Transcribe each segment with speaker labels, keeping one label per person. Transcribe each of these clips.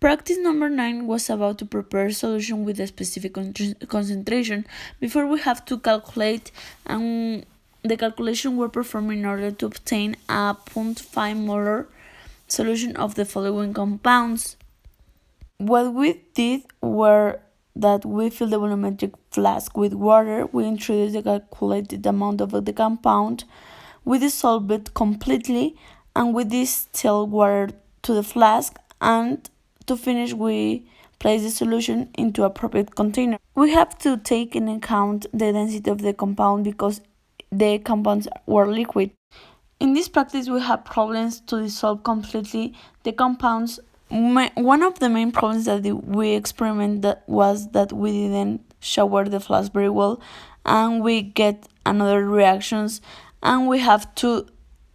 Speaker 1: Practice number 9 was about to prepare a solution with a specific concentration. Before we have to calculate, and the calculation were performed in order to obtain a 0.5 molar solution of the following compounds. What we did were that we filled the volumetric flask with water, we introduced the calculated amount of the compound, we dissolved it completely, and we distilled water to the flask, and to finish we place the solution into appropriate container. We have to take in account the density of the compound because the compounds were liquid. In this practice we have problems to dissolve completely the compounds. One of the main problems that we experimented was that we didn't shower the flask very well, and we get another reactions, and we have to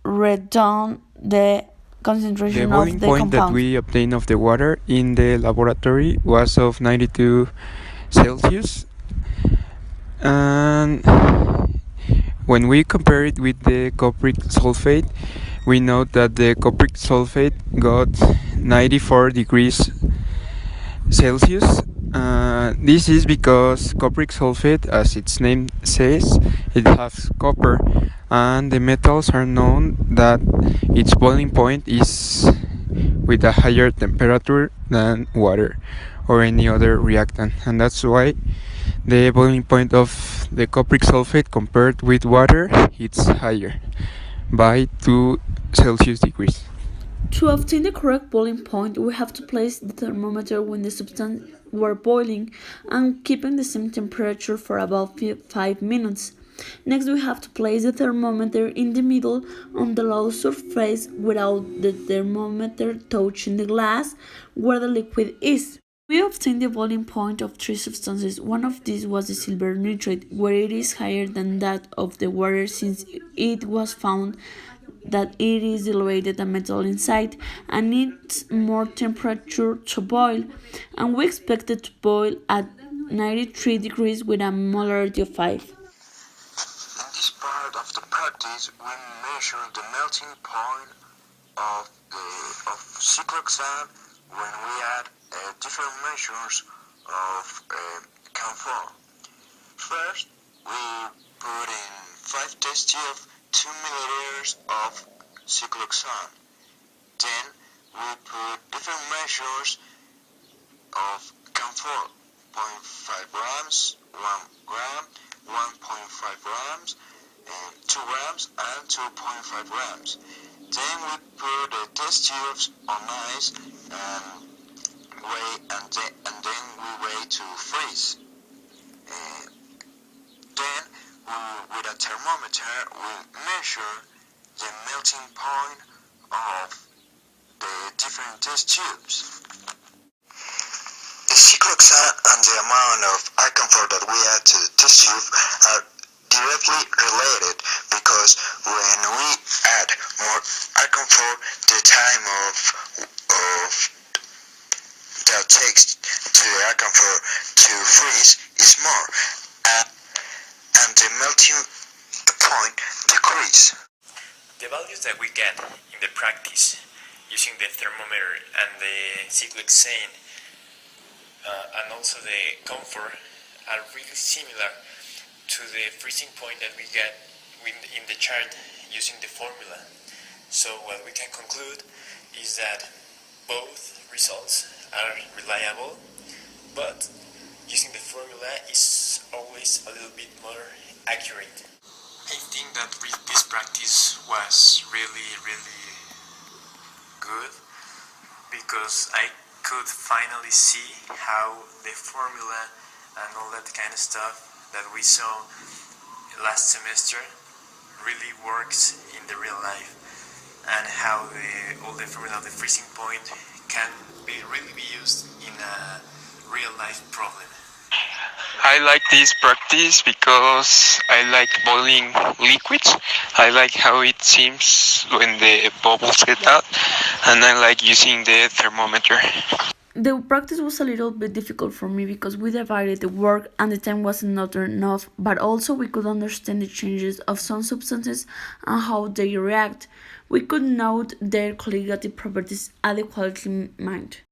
Speaker 1: return the concentration of the
Speaker 2: boiling point that we obtained of the water in the laboratory was of 92 Celsius, and when we compare it with the cupric sulfate, we note that the cupric sulfate got 94 degrees Celsius. This is because cupric sulfate, as its name says, it has copper, and the metals are known that its boiling point is with a higher temperature than water or any other reactant, and that's why the boiling point of the cupric sulfate compared with water it's higher by 2 Celsius degrees.
Speaker 1: To obtain the correct boiling point, we have to place the thermometer when the substance were boiling and keeping the same temperature for about 5 minutes. Next, we have to place the thermometer in the middle on the low surface without the thermometer touching the glass where the liquid is. We obtained the boiling point of 3 substances. One of these was the silver nitrate, where it is higher than that of the water since it was found that it is diluted a metal inside and needs more temperature to boil, and we expect it to boil at 93 degrees with a molarity of 5.
Speaker 3: In this part of the practice, we measure the melting point of cyclohexane when we add different measures of camphor. First, we put in 5 test tubes 2 milliliters of cyclohexane. Then we put different measures of camphor, 0.5 grams, 1 gram, 1.5 grams, 2 grams, and 2.5 grams. Then we put the test tubes on ice and then we wait to freeze. Then with a thermometer we measure the melting point of the different test tubes. The cyclohexane and the amount of camphor that we add to the test tube are directly related, because when we add more camphor, the time of that takes to the camphor to freeze is more, and the melting point decreases.
Speaker 4: The values that we get in the practice using the thermometer and the cyclohexane and also the camphor are really similar to the freezing point that we get in the chart using the formula. So what we can conclude is that both results are reliable, but using the formula is always a little bit more accurate. I think that this practice was really good, because I could finally see how the formula and all that kind of stuff that we saw last semester really works in the real life, and how all the formula of the freezing point can really be used in a real life problem.
Speaker 2: I like this practice because I like boiling liquids. I like how it seems when the bubbles get out, and I like using the thermometer.
Speaker 1: The practice was a little bit difficult for me because we divided the work and the time wasn't not enough, but also we could understand the changes of some substances and how they react. We could note their colligative properties adequately mined.